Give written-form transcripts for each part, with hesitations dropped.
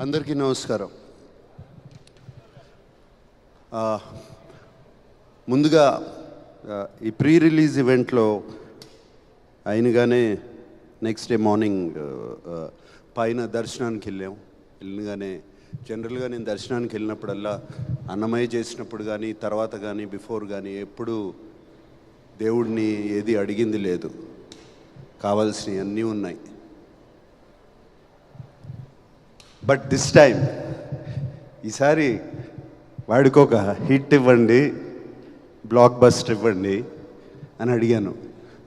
అందరికీ నమస్కారం. ముందుగా ఈ ప్రీ రిలీజ్ ఈవెంట్లో అయినగానే నెక్స్ట్ డే మార్నింగ్ పైన దర్శనానికి వెళ్ళగానే జనరల్గా నేను దర్శనానికి వెళ్ళినప్పుడల్లా అన్నమయ్య చేసినప్పుడు కానీ తర్వాత కానీ బిఫోర్ కానీ ఎప్పుడు దేవుడిని ఏది అడిగింది లేదు. కావాల్సినవి అన్నీ ఉన్నాయి. బట్ దిస్ టైం ఈసారి వాడికి ఒక హిట్ ఇవ్వండి, బ్లాక్ బస్టర్ ఇవ్వండి అని అడిగాను.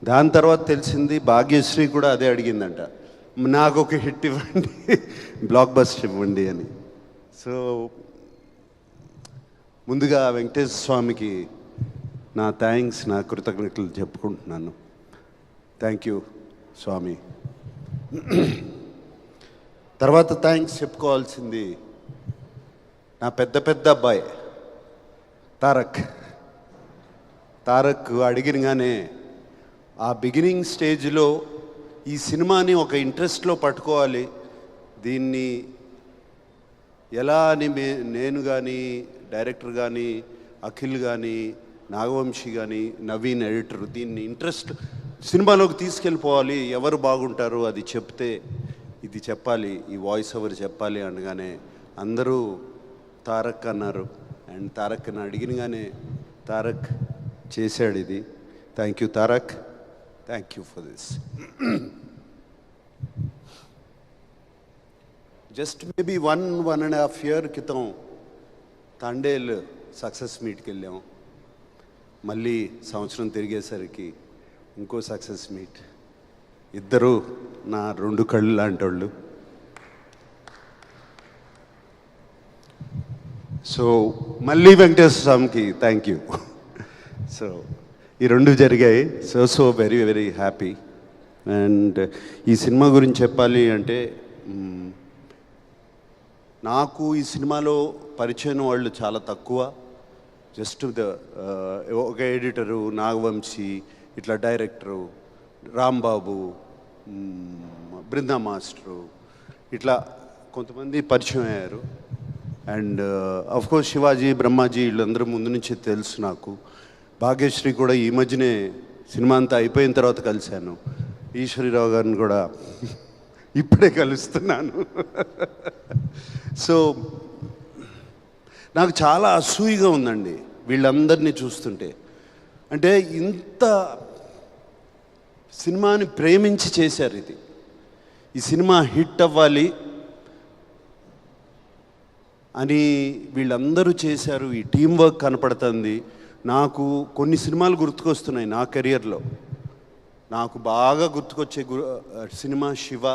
దాని తర్వాత తెలిసింది భాగ్యశ్రీ కూడా అదే అడిగిందంట, నాకు ఒక హిట్ ఇవ్వండి, బ్లాక్ బస్టర్ ఇవ్వండి అని. సో ముందుగా వెంకటేశ్వర స్వామికి నా థ్యాంక్స్, నా కృతజ్ఞతలు చెప్పుకుంటున్నాను. థ్యాంక్ యూ స్వామి. తర్వాత థ్యాంక్స్ చెప్పుకోవాల్సింది నా పెద్ద అబ్బాయి తారక్ అడిగినగానే ఆ బిగినింగ్ స్టేజ్లో ఈ సినిమాని ఒక ఇంట్రెస్ట్లో పట్టుకోవాలి, దీన్ని ఎలా అని నేను కానీ డైరెక్టర్ కానీ అఖిల్ కానీ నాగవంశీ కానీ నవీన్ ఎడిటర్ దీన్ని ఇంట్రెస్ట్ సినిమాలోకి తీసుకెళ్ళిపోవాలి, ఎవరు బాగుంటారు అది చెప్తే ఇది చెప్పాలి, ఈ వాయిస్ ఓవర్ చెప్పాలి అనగానే అందరూ తారక్ అన్నారు. అండ్ తారక్ని అడిగినగానే తారక్ చేశాడు ఇది. Thank you Tarak, thank you for this. Just maybe 1.5 year క్రితం తండేల్ సక్సెస్ మీట్కి వెళ్ళాం. మళ్ళీ సంవత్సరం తిరిగేసరికి ఇంకో సక్సెస్ మీట్. ఇద్దరు నా 2 కళ్ళు లాంటి వాళ్ళు. సో మళ్ళీ వెంకటేశ్వర స్వామికి థ్యాంక్ యూ. సో ఈ 2 జరిగాయి. So very very happy. And ఈ సినిమా గురించి చెప్పాలి అంటే నాకు ఈ సినిమాలో పరిచయం వాళ్ళు చాలా తక్కువ. జస్ట్ ఒక ఎడిటరు నాగవంశీ, ఇట్లా డైరెక్టరు రాంబాబు, బృందా మాస్టరు, ఇట్లా కొంతమంది పరిచయం అయ్యారు. అండ్ అఫ్కోర్స్ శివాజీ, బ్రహ్మాజీ వీళ్ళందరూ ముందు నుంచి తెలుసు నాకు. భాగ్యశ్రీ కూడా ఈ మధ్యనే సినిమా అంతా అయిపోయిన తర్వాత కలిశాను. ఈశ్వరీరావు గారిని కూడా ఇప్పుడే కలుస్తున్నాను. సో నాకు చాలా అసూయగా ఉందండి వీళ్ళందరినీ చూస్తుంటే. అంటే ఇంత సినిమాని ప్రేమించి చేశారు ఇది. ఈ సినిమా హిట్ అవ్వాలి అని వీళ్ళందరూ చేశారు. ఈ టీం వర్క్ కనపడుతుంది. నాకు కొన్ని సినిమాలు గుర్తుకొస్తున్నాయి నా కెరియర్లో. నాకు బాగా గుర్తుకొచ్చే సినిమా శివ,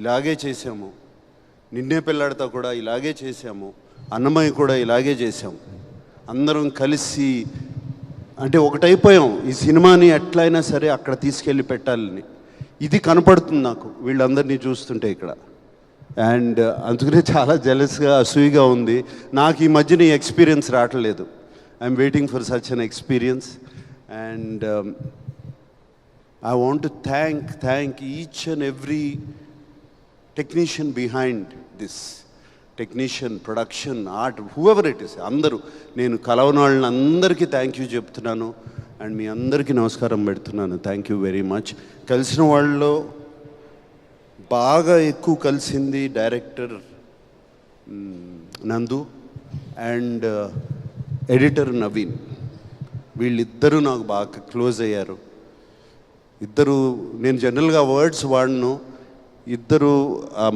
ఇలాగే చేసాము. నిన్నే పెళ్ళాడతా కూడా ఇలాగే చేసాము. అన్నమయ్య కూడా ఇలాగే చేసాము. అందరం కలిసి అంటే ఒకటైపోయాం. ఈ సినిమాని ఎట్లయినా సరే అక్కడ తీసుకెళ్ళి పెట్టాలని. ఇది కనపడుతుంది నాకు వీళ్ళందరినీ చూస్తుంటే ఇక్కడ. అండ్ అందుకనే చాలా జెలస్గా అసూయిగా ఉంది. నాకు ఈ మధ్యన ఈ ఎక్స్పీరియన్స్ రావట్లేదు. I'm waiting for such an experience. And I want to thank each and every technician behind this. Technician, production, art, whoever it is, అందరూ. నేను కలవని వాళ్ళని అందరికీ థ్యాంక్ యూ చెప్తున్నాను. అండ్ మీ అందరికీ నమస్కారం పెడుతున్నాను. Thank you very much. కలిసిన వాళ్ళలో బాగా ఎక్కువ కలిసింది డైరెక్టర్ నందు అండ్ ఎడిటర్ నవీన్. వీళ్ళిద్దరూ నాకు బాగా క్లోజ్ అయ్యారు. ఇద్దరు, నేను జనరల్గా వర్డ్స్ వాడను. ఇద్దరు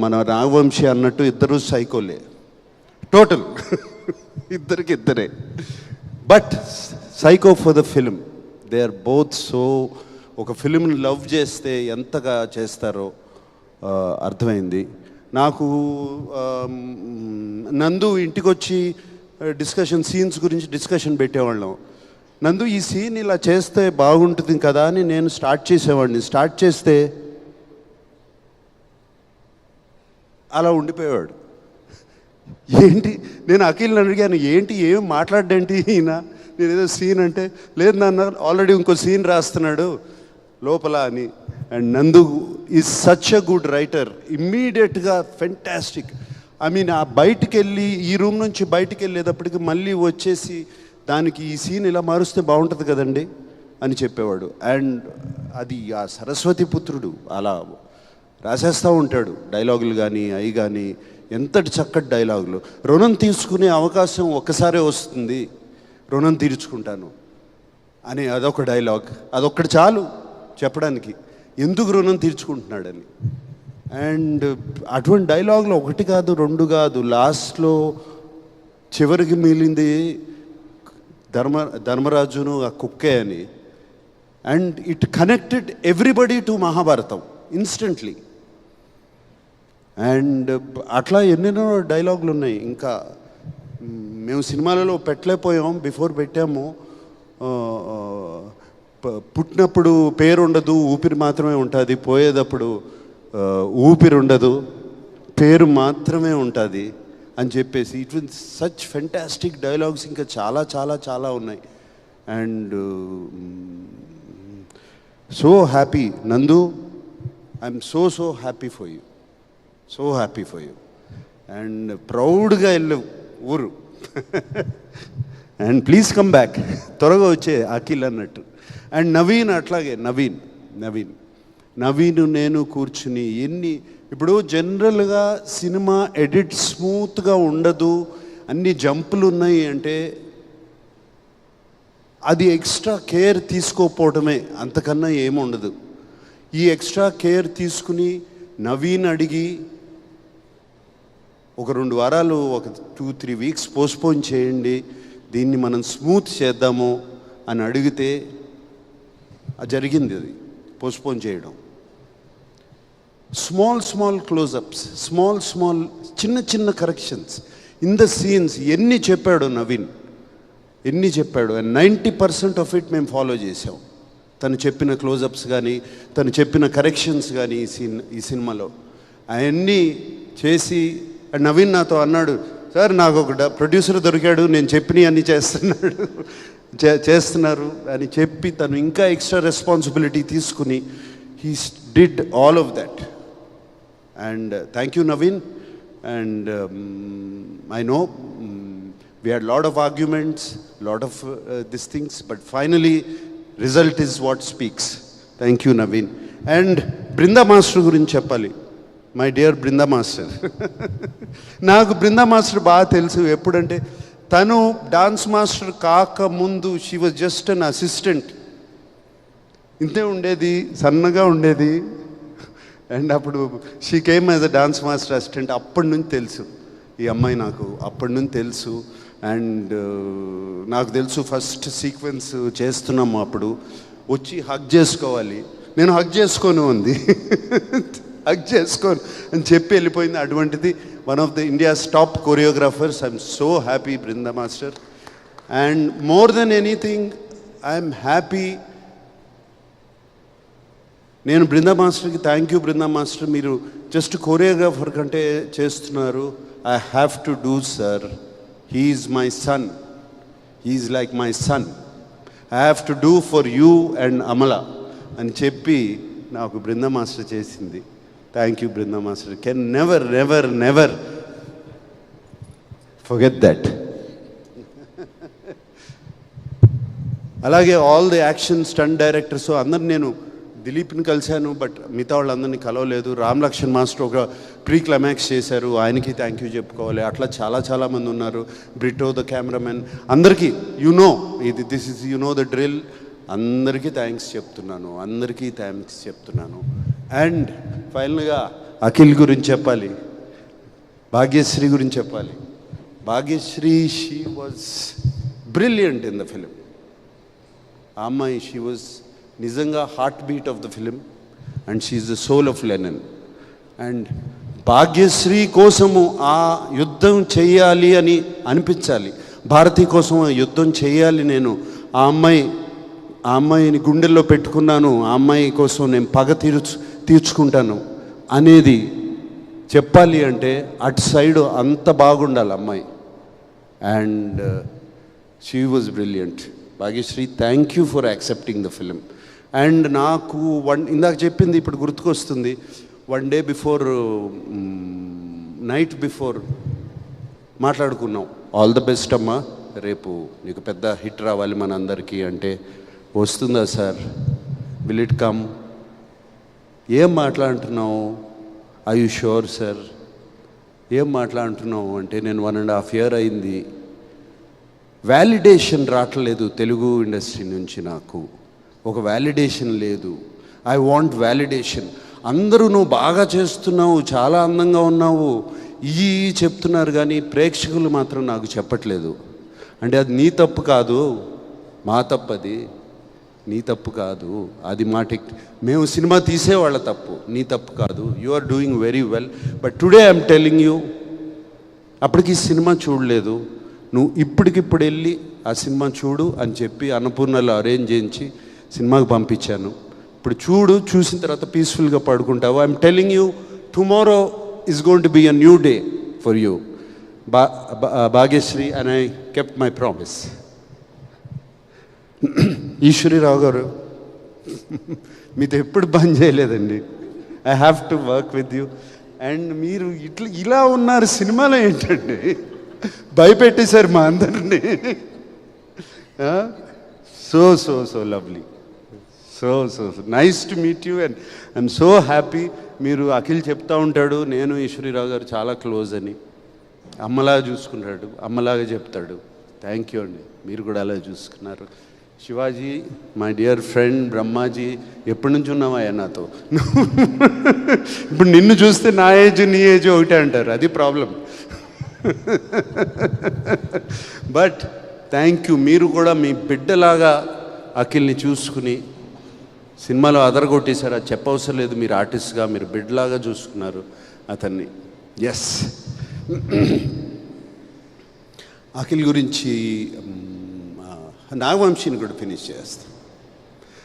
మన నాగవంశీ అన్నట్టు ఇద్దరు సైకోలే టోటల్. ఇద్దరే. But psycho for the film. They are both so. ఒక ఫిల్మ్ని లవ్ చేస్తే ఎంతగా చేస్తారో అర్థమైంది నాకు. నందు ఇంటికి వచ్చి సీన్స్ గురించి డిస్కషన్ పెట్టేవాళ్ళం. నందు ఈ సీన్ ఇలా చేస్తే బాగుంటుంది కదా అని నేను స్టార్ట్ చేసేవాడిని. స్టార్ట్ చేస్తే అలా ఉండిపోయేవాడు. ఏంటి, నేను అఖిల్ని అడిగాను, ఏంటి ఏం మాట్లాడేంటి ఈయన, నేను ఏదో సీన్ అంటే, లేదు నాన్న ఆల్రెడీ ఇంకో సీన్ రాస్తున్నాడు లోపల అని. అండ్ నందు is such a good writer. ఇమ్మీడియట్గా ఫెంటాస్టిక్. ఐ మీన్ ఆ బయటికి వెళ్ళి ఈ రూమ్ నుంచి బయటికి వెళ్ళేటప్పటికి మళ్ళీ వచ్చేసి దానికి ఈ సీన్ ఇలా మారుస్తే బాగుంటుంది కదండి అని చెప్పేవాడు. అండ్ అది ఆ సరస్వతి పుత్రుడు అలా రాసేస్తూ ఉంటాడు డైలాగులు కానీ అవి కానీ, ఎంతటి చక్కటి డైలాగులు. రుణం తీసుకునే అవకాశం ఒక్కసారే వస్తుంది, రుణం తీర్చుకుంటాను అని అదొక డైలాగ్. అదొక్కటి చాలు చెప్పడానికి ఎందుకు రుణం తీర్చుకుంటున్నాడని. అండ్ అటువంటి డైలాగులు ఒకటి కాదు రెండు కాదు, లాస్ట్లో చివరికి మిగిలింది ధర్మరాజును ఆ కుక్కే అని. And it connected everybody to Mahabharatam instantly. And అట్లా ఎన్నెన్నో డైలాగులు ఉన్నాయి. ఇంకా మేము సినిమాలలో పెట్టలేకపోయాం, బిఫోర్ పెట్టాము. పుట్టినప్పుడు పేరు ఉండదు, ఊపిరి మాత్రమే ఉంటుంది, పోయేటప్పుడు ఊపిరి ఉండదు, పేరు మాత్రమే ఉంటుంది అని చెప్పేసి it will such fantastic dialogues ఇంకా చాలా చాలా చాలా ఉన్నాయి. అండ్ సో హ్యాపీ నందు, I'm so happy for you, so happy for you. And ప్రౌడ్గా వెళ్ళు ఊరు. అండ్ ప్లీజ్ కమ్ బ్యాక్, త్వరగా వచ్చే అఖిల్ అన్నట్టు. అండ్ నవీన్ అట్లాగే, నవీన్ నేను కూర్చుని ఇప్పుడు జనరల్గా సినిమా ఎడిట్ స్మూత్గా ఉండదు, అన్ని జంపులు ఉన్నాయి అంటే అది ఎక్స్ట్రా కేర్ తీసుకోకపోవడమే, అంతకన్నా ఏముండదు. ఈ ఎక్స్ట్రా కేర్ తీసుకుని నవీన్ అడిగి ఒక 2 వారాలు, ఒక 2-3 వీక్స్ పోస్ట్పోన్ చేయండి, దీన్ని మనం స్మూత్ చేద్దాము అని అడిగితే జరిగింది. అది పోస్ట్పోన్ చేయడం. స్మాల్ క్లోజప్స్, స్మాల్ చిన్న కరెక్షన్స్ ఇన్ ద సీన్స్ ఎన్ని చెప్పాడు నవీన్, ఎన్ని చెప్పాడు. అండ్ 90% ఆఫ్ ఇట్ మేము ఫాలో చేసాం. తను చెప్పిన క్లోజప్స్ కానీ, తను చెప్పిన కరెక్షన్స్ కానీ ఈ సినిమాలో అవన్నీ చేసి. అండ్ నవీన్ నాతో అన్నాడు, సార్ నాకు ఒక ప్రొడ్యూసర్ దొరికాడు, నేను చెప్పినవి అన్నీ చేస్తున్నారు అని చెప్పి తను ఇంకా ఎక్స్ట్రా రెస్పాన్సిబిలిటీ తీసుకుని he did all of that. And thank you Naveen. And I know we had lot of arguments, lot of these things, but finally result is what speaks. Thank you Naveen. And Brinda Master గురించి చెప్పాలి. My dear Brinda master. నాకు Brinda master బాగా తెలుసు. ఎప్పుడంటే తను dance master కాకముందు she was just an assistant, ఇంతే ఉండేది, సన్నగా ఉండేది. అండ్ అప్పుడు she came as a dance master assistant. అప్పటి నుంచి తెలుసు ఈ అమ్మాయి, నాకు అప్పటి నుంచి తెలుసు. అండ్ నాకు తెలుసు ఫస్ట్ సీక్వెన్స్ చేస్తున్నాము అప్పుడు వచ్చి హగ్ చేసుకోవాలి, నేను హగ్ చేసుకోను ఉంది, హగ్ చేసుకోను అని చెప్పి వెళ్ళిపోయింది. అటువంటిది one of the India's top choreographers. I'm so happy Brinda master. And more than anything I'm happy. నేను బృందా మాస్టర్కి థ్యాంక్ యూ బృందా మాస్టర్, మీరు జస్ట్ కొరియోగ్రాఫర్ కంటే చేస్తున్నారు. I have to do, sir. He is my son. He is like my son. I have to do for you and Amala. అని చెప్పి నాకు Brinda master చేసింది. Thank you Brinda master. Can never forget that. అలాగే all the action stunt directors అందరు, నేను దిలీప్ని కలిశాను but మిగతా వాళ్ళందరినీ కలవలేదు. రామ్ లక్ష్మణ్ మాస్టర్ ఒక ప్రీ క్లైమాక్స్ చేశారు, ఆయనకి థ్యాంక్ యూ చెప్పుకోవాలి. అట్లా చాలామంది ఉన్నారు. బ్రిటో ద కెమెరామెన్, అందరికీ దిస్ ఇస్ ద డ్రిల్. అందరికీ థ్యాంక్స్ చెప్తున్నాను. అండ్ ఫైనల్గా అఖిల్ గురించి చెప్పాలి, భాగ్యశ్రీ గురించి చెప్పాలి. Bhagyashree, she was brilliant in the film. ఆ అమ్మాయి, షీ వాజ్ నిజంగా heart beat of the film and she is the soul of Lenin. And Bhagyashri కోసము ఆ యుద్ధం చేయాలి అని అనిపించాలి, భారతి కోసం ఆ యుద్ధం చేయాలి, నేను ఆ అమ్మాయిని గుండెల్లో పెట్టుకున్నాను, ఆ అమ్మాయి కోసం నేను పగ తీర్చుకుంటాను అనేది చెప్పాలి అంటే అటు సైడు అంత బాగుండాలి అమ్మాయి. And she was brilliant. Bhagyashri, thank you for accepting the film. And నాకు ఇందాక చెప్పింది ఇప్పుడు గుర్తుకొస్తుంది. 1 day బిఫోర్ నైట్ బిఫోర్ మాట్లాడుకున్నాం, ఆల్ ద బెస్ట్ అమ్మా, రేపు నీకు పెద్ద హిట్ రావాలి మనందరికీ అంటే, వస్తుందా సార్, విల్ ఇట్ కమ్, ఏం మాట్లాడుతున్నావు, ఐ యు షూర్ సార్, ఏం మాట్లాడుతున్నావు అంటే, నేను 1.5 year అయింది, వ్యాలిడేషన్ రావట్లేదు తెలుగు ఇండస్ట్రీ నుంచి, నాకు ఒక వ్యాలిడేషన్ లేదు, ఐ వాంట్ వ్యాలిడేషన్. అందరూ నువ్వు బాగా చేస్తున్నావు, చాలా అందంగా ఉన్నావు ఈ చెప్తున్నారు, కానీ ప్రేక్షకులు మాత్రం నాకు చెప్పట్లేదు. అంటే అది నీ తప్పు కాదు, మా తప్పు, అది నీ తప్పు కాదు, అది మా మేము సినిమా తీసేవాళ్ళ తప్పు, నీ తప్పు కాదు. You are doing very well, but today I'm telling you, అప్పటికి సినిమా చూడలేదు, నువ్వు ఇప్పటికిప్పుడు వెళ్ళి ఆ సినిమా చూడు అని చెప్పి అన్నపూర్ణలో అరేంజ్ చేయించి సినిమాకి పంపించాను. ఇప్పుడు చూడు, చూసిన తర్వాత పీస్ఫుల్గా పడుకుంటావు. I'm telling you, tomorrow is going to be a new day for you, Bhagyashree, and I kept my promise. Eshwari Rao గారు, మీతో ఎప్పుడు బంద్ చేయలేదండి, I have to work with you. And మీరు ఇలా ఉన్నారు సినిమాలో ఏంటండి, భయపెట్టేశారు మా అందరినీ. So lovely, so nice to meet you, and I'm so happy. మీరు అఖిల్ చెప్తా ఉంటాడు, నేను ఈశ్వరీరావు గారు చాలా క్లోజ్ అని, అమ్మలాగా చూసుకున్నాడు, అమ్మలాగా చెప్తాడు. థ్యాంక్ యూ అండి, మీరు కూడా అలా చూసుకున్నారు. Shivaji, my dear friend, Brahmaji, ఎప్పటి నుంచి ఉన్నావయ్యా నాతో? ఇప్పుడు నిన్ను చూస్తే నా ఏజ్ నీ ఏజ్ ఒకటే అంటారు, అది ప్రాబ్లం. బట్ థ్యాంక్ యూ, మీరు కూడా మీ బిడ్డలాగా అఖిల్ని చూసుకుని సినిమాలో అదరగొట్టేశారు, అది చెప్పవసరం లేదు, మీరు ఆర్టిస్ట్గా మీరు బిడ్డలాగా చూసుకున్నారు అతన్ని. ఎస్, అఖిల్ గురించి నాగవంశీని కూడా ఫినిష్ చేస్తాం.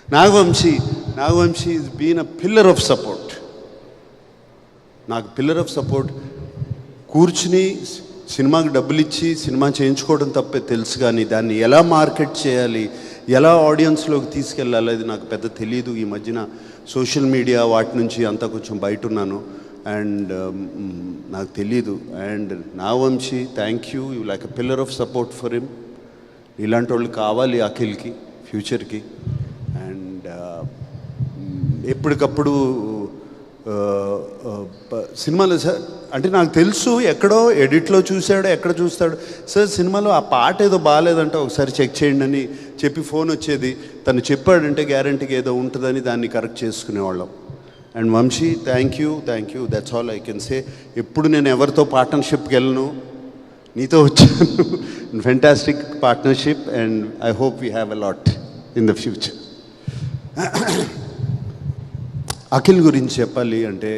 Nagavamsi is been a pillar of support, నాకు పిల్లర్ ఆఫ్ సపోర్ట్. కూర్చుని సినిమాకి డబ్బులు ఇచ్చి సినిమా చేయించుకోవడం తప్పే తెలుసు, కానీ దాన్ని ఎలా మార్కెట్ చేయాలి, ఎలా ఆడియన్స్లోకి తీసుకెళ్ళాలి, అది నాకు పెద్ద తెలియదు. ఈ మధ్యన సోషల్ మీడియా వాటి నుంచి అంతా కొంచెం బయట ఉన్నాను, అండ్ నాకు తెలీదు. And Nagavamsi, thank you, you like a pillar of support for him. ఇలాంటి వాళ్ళు కావాలి అఖిల్కి ఫ్యూచర్కి. అండ్ ఎప్పటికప్పుడు సినిమాలో సార్ అంటే నాకు తెలుసు, ఎక్కడో ఎడిట్లో చూశాడు, ఎక్కడ చూస్తాడు, సార్ సినిమాలో ఆ పాట ఏదో బాగాలేదంటే ఒకసారి చెక్ చేయండి అని చెప్పి ఫోన్ వచ్చేది. తను చెప్పాడంటే గ్యారంటీగా ఏదో ఉంటుందని దాన్ని కరెక్ట్ చేసుకునేవాళ్ళం. And Vamsi, thank you, that's all I can say. ఎప్పుడు నేను ఎవరితో పార్ట్నర్షిప్కి వెళ్ళను, నీతో వచ్చాను. Fantastic partnership, and I hope we have a lot in the future. Akhil గురించి చెప్పాలి అంటే,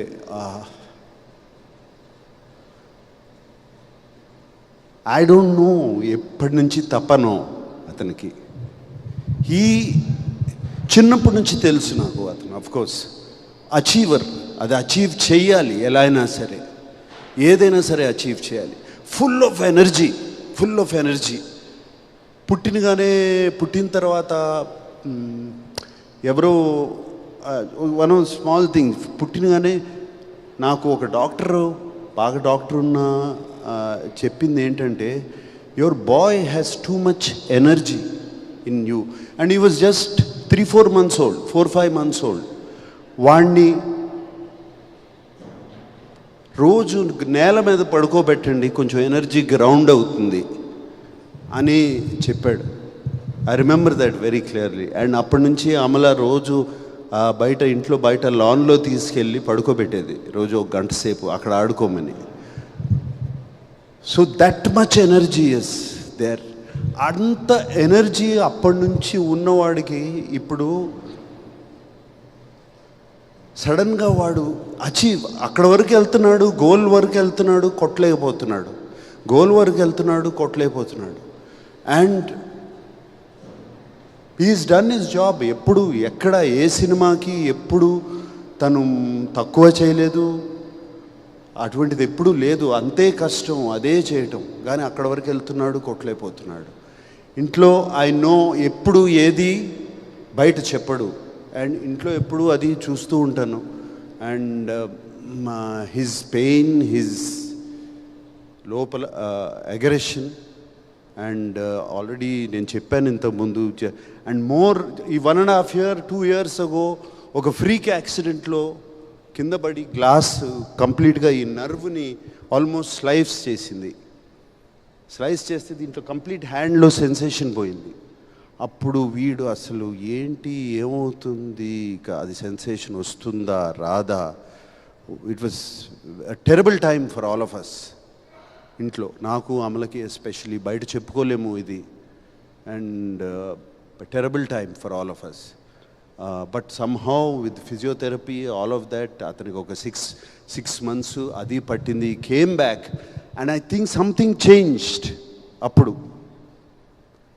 ఐ డోంట్ నో ఎప్పటి నుంచి తపనో అతనికి. చిన్నప్పటి నుంచి తెలుసు నాకు అతను అఫ్కోర్స్ అచీవర్, అది అచీవ్ చేయాలి, ఎలా అయినా సరే ఏదైనా సరే అచీవ్ చేయాలి. Full of energy. పుట్టిన తర్వాత ఎవరో వన్ స్మాల్ థింగ్, పుట్టినగానే నాకు ఒక డాక్టరు, బాగా డాక్టర్ ఉన్న చెప్పింది ఏంటంటే, your boy has too much energy in you. And he was just 3-4 months old, 4-5 months old. వాణ్ణి రోజు నేల మీద పడుకోబెట్టండి, కొంచెం ఎనర్జీ గ్రౌండ్ అవుతుంది అని చెప్పాడు. I remember that very clearly. And అప్పటి నుంచి అమల రోజు ఇంట్లో బయట లాన్లో తీసుకెళ్ళి పడుకోబెట్టేది, రోజు 1 గంట సేపు అక్కడ ఆడుకోమని. So that much energy is there. అంత ఎనర్జీ అప్పటి నుంచి ఉన్నవాడికి ఇప్పుడు సడన్గా వాడు అక్కడ వరకు వెళ్తున్నాడు, గోల్ వరకు వెళ్తున్నాడు, కొట్టలేకపోతున్నాడు. And he's done his job. ఎప్పుడు ఎక్కడ ఏ సినిమాకి ఎప్పుడు తను తక్కువ చేయలేదు, అటువంటిది ఎప్పుడూ లేదు. అంతే కష్టం, అదే చేయటం, కానీ అక్కడ వరకు వెళ్తున్నాడు, కొట్టలేకపోతున్నాడు. ఇంట్లో ఐ నో ఎప్పుడు ఏది బయట చెప్పడు, అండ్ ఇంట్లో ఎప్పుడు అది చూస్తూ ఉంటాను. అండ్ హిజ్ పెయిన్, లోపల అగ్రెషన్ అండ్ ఆల్రెడీ నేను చెప్పాను ఇంతకుముందు. అండ్ మోర్ ఈ 1.5 year 2 years అగో ఒక ఫ్రీక్ యాక్సిడెంట్లో కింద పడి గ్లాస్ కంప్లీట్గా ఈ నర్వ్ని ఆల్మోస్ట్ స్లైస్ చేస్తే దీంట్లో కంప్లీట్ హ్యాండ్లో సెన్సేషన్ పోయింది. అప్పుడు వీడు అసలు ఏంటి ఏమవుతుంది, ఇక అది సెన్సేషన్ వస్తుందా రాదా. It was terrible time for all of us. ఇంట్లో నాకు అమలకి ఎస్పెషలీ, బయట చెప్పుకోలేము ఇది. And terrible time for all of us. But somehow with physiotherapy all of that అతనికి ఒక 6 months అది పట్టింది. Came back and I think something changed. అప్పుడు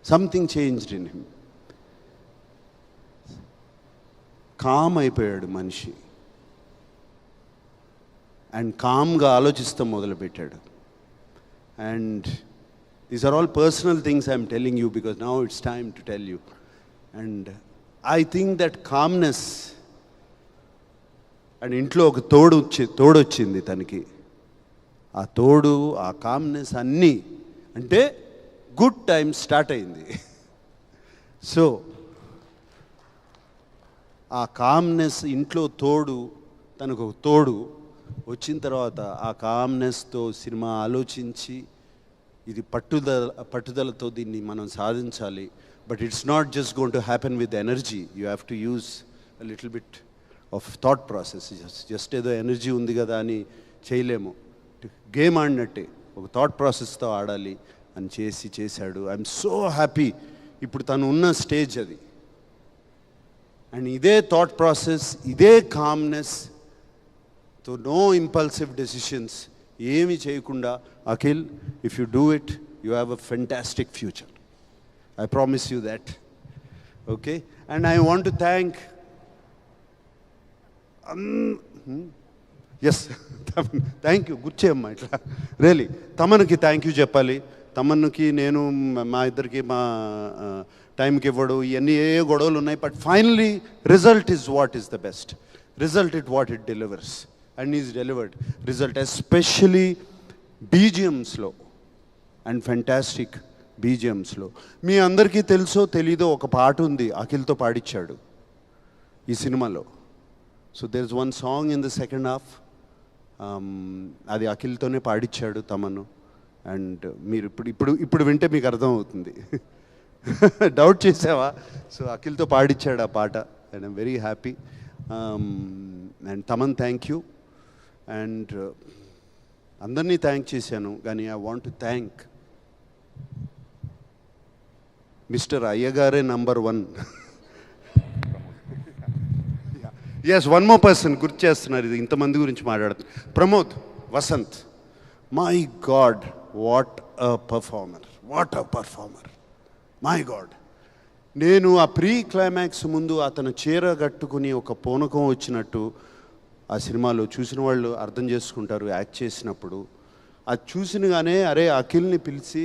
something changed in him. Calm అయిపోయాడు మనిషి అండ్ కామ్గా ఆలోచిస్తాం మొదలుపెట్టాడు. And these are all personal things I'm telling you because now it's time to tell you. And I think that calmness, and ఇంట్లో ఒక తోడు వచ్చింది తనకి. ఆ తోడు, ఆ కామ్నెస్ అన్నీ అంటే గుడ్ టైం స్టార్ట్ అయింది. సో ఆ కామ్నెస్, ఇంట్లో తోడు, తనకు ఒక తోడు వచ్చిన తర్వాత ఆ కామ్నెస్తో సినిమా ఆలోచించి ఇది పట్టుదలతో దీన్ని మనం సాధించాలి. But it's not just going to happen with energy. You have to use a little bit of thought process. Just ఏదో ఎనర్జీ ఉంది కదా అని చేయలేము. గేమ్ ఆడినట్టే ఒక థాట్ ప్రాసెస్తో ఆడాలి అని చేశాడు. I'm so happy. ఇప్పుడు తను ఉన్న స్టేజ్ అది. అండ్ ఇదే థాట్ ప్రాసెస్, ఇదే కామ్నెస్, తో నో ఇంపల్సివ్ డెసిషన్స్, ఏమి చేయకుండా, Akhil, if you do it you have a fantastic future. I promise you that. Okay. And I want to thank S thank you. గుర్చేయమ్మా ఇట్లా. రియలీ తమన్కి థ్యాంక్ యూ చెప్పాలి. తమన్కి నేను మా ఇద్దరికి మా టైంకి ఇవ్వడు, ఇవన్నీ ఏ గొడవలు ఉన్నాయి. But finally result is what is the best. Result it what it delivers. And he's delivered result, especially BGMsలో అండ్ ఫెంటాస్టిక్ BGMsలో. మీ అందరికీ తెలుసో తెలీదో ఒక పాట ఉంది, అఖిల్తో పాడించాడు ఈ సినిమాలో. So there is one song in the second half, అది అఖిల్తోనే పాడించాడు తమను. అండ్ మీరు ఇప్పుడు వింటే మీకు అర్థమవుతుంది. డౌట్ చేసావా? సో అఖిల్తో పాడించాడు ఆ పాట. And I'm very happy. And Thaman thank you. And అందరినీ థ్యాంక్ చేశాను, కానీ I want to thank mister అయ్యగారే number 1. Yes, one more person గుర్తు చేస్తున్నారు. ఇది ఇంతమంది గురించి మాట్లాడుతున్నారు. Pramod Vasanth, my god, what a performer, my god. నేను ఆ ప్రీ క్లైమాక్స్ ముందు అతను చీర కట్టుకుని ఒక పూనకం వచ్చినట్టు ఆ సినిమాలో చూసిన వాళ్ళు అర్థం చేసుకుంటారు. యాక్ట్ చేసినప్పుడు అది చూసినగానే అరే అఖిల్ని పిలిచి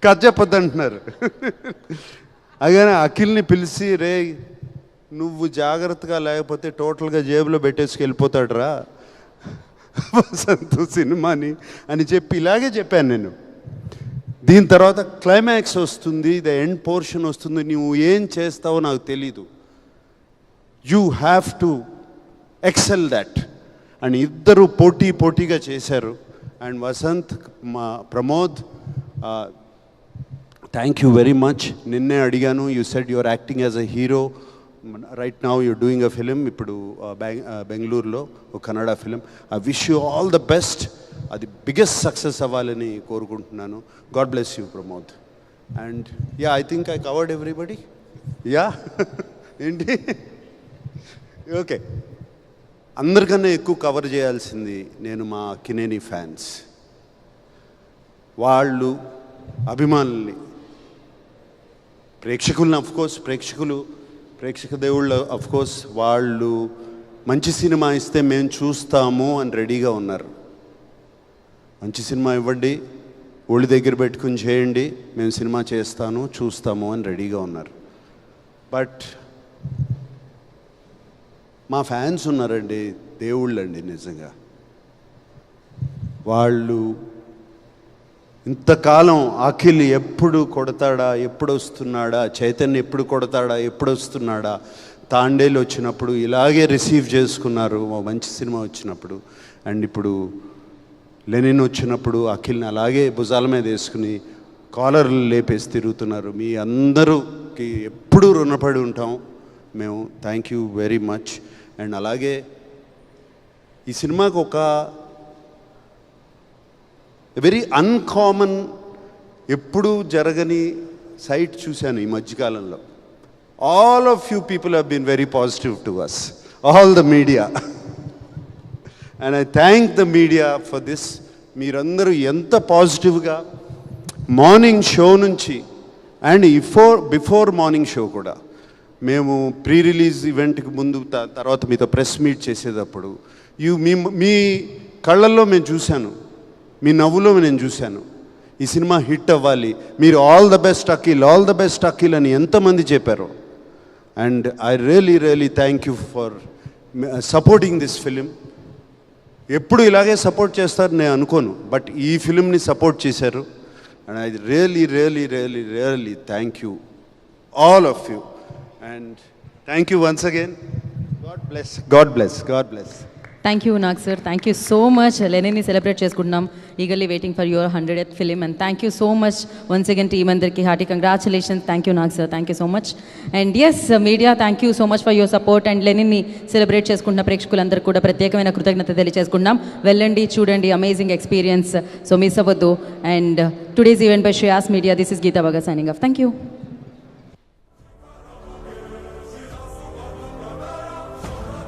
కథ చెప్పొద్దు అంటున్నారు. అలాగే అఖిల్ని పిలిచి, రే నువ్వు జాగ్రత్తగా లేకపోతే టోటల్గా జేబులో పెట్టేసుకు వెళ్ళిపోతాడు రా వసంత్ సినిమాని అని చెప్పి ఇలాగే చెప్పాను నేను. దీని తర్వాత క్లైమాక్స్ వస్తుంది, ద ఎండ్ పోర్షన్ వస్తుంది. నువ్వు ఏం చేస్తావో నాకు తెలీదు. You have to excel that. And ఇద్దరు పోటీగా చేశారు. అండ్ వసంత్, మా Pramod, thank you very much. నిన్నే అడిగాను, you said your acting as a hero. Right now you're doing a film. ఇప్పుడు బెంగళూరులో ఒక Kannada film. I wish you all the best. అది బిగ్గెస్ట్ సక్సెస్ అవ్వాలని కోరుకుంటున్నాను. God bless you Pramod. And yeah, I think I covered everybody. Yeah ఏంటి, okay. అందరికన్నా ఎక్కువ cover చేయాల్సింది నేను మా అక్కినేని ఫ్యాన్స్, వాళ్ళు అభిమానుల్ని, ప్రేక్షకుల్ని. అఫ్కోర్స్ ప్రేక్షక దేవుళ్ళు అఫ్కోర్స్ వాళ్ళు మంచి సినిమా ఇస్తే మేము చూస్తాము అని రెడీగా ఉన్నారు. మంచి సినిమా ఇవ్వండి, ఒళ్ళు దగ్గర పెట్టుకుని చేయండి, మేము సినిమా చూస్తాము అని రెడీగా ఉన్నారు. బట్ మా ఫ్యాన్స్ ఉన్నారండి, దేవుళ్ళండి నిజంగా. వాళ్ళు ఇంతకాలం అఖిల్ ఎప్పుడు కొడతాడా, ఎప్పుడు వస్తున్నాడా, చైతన్య ఎప్పుడు కొడతాడా, ఎప్పుడు వస్తున్నాడా, తాండేలు వచ్చినప్పుడు ఇలాగే రిసీవ్ చేసుకున్నారు మంచి సినిమా వచ్చినప్పుడు. అండ్ ఇప్పుడు లెనిన్ వచ్చినప్పుడు అఖిల్ని అలాగే భుజాల మీద వేసుకుని కాలర్లు లేపేసి తిరుగుతున్నారు. మీ అందరూకి ఎప్పుడూ రుణపడి ఉంటాం మేము. Thank you very much. And అలాగే ఈ సినిమాకు ఒక వెరీ అన్కామన్, ఎప్పుడూ జరగని సైట్ చూశాను ఈ మధ్యకాలంలో. All of you people have been very positive to us, all the media. And I thank the media for this. మీరందరూ ఎంత పాజిటివ్గా మార్నింగ్ షో నుంచి అండ్ బిఫోర్ మార్నింగ్ షో కూడా, మేము ప్రీ రిలీజ్ ఈవెంట్కి ముందు తర్వాత మీతో ప్రెస్ మీట్ చేసేటప్పుడు మీ కళ్ళల్లో మేము చూశాను, మీ నవ్వులో నేను చూశాను ఈ సినిమా హిట్ అవ్వాలి, మీరు all the best Akhil, all the best Akhil అని ఎంతమంది చెప్పారు. And I really thank you for supporting this film. ఎప్పుడు ఇలాగే సపోర్ట్ చేస్తారు నేను అనుకోను, బట్ ఈ ఫిలింని సపోర్ట్ చేశారు. And I really thank you all of you. And thank you once again. God bless. Thank you Nag sir, thank you so much. లెనిన్ని సెలబ్రేట్ చేసుకుంటున్నాం, eagerly waiting for your 100th film. And thank you so much once again team అందరికి hearty congratulations. Thank you Nag sir, thank you so much. And S media, thank you so much for your support. And లెనిన్ని celebrate చేసుకుంటున్న ప్రేక్షకులందరూ కూడా ప్రత్యేకమైన కృతజ్ఞత తెలియజేసుకుంటున్నాం. వెళ్ళండి, చూడండి, అమేజింగ్ ఎక్స్పీరియన్స్, సో మిస్ అవ్వద్దు. And today's event by Shreyas media, this is Geetha Baga signing of. Thank you.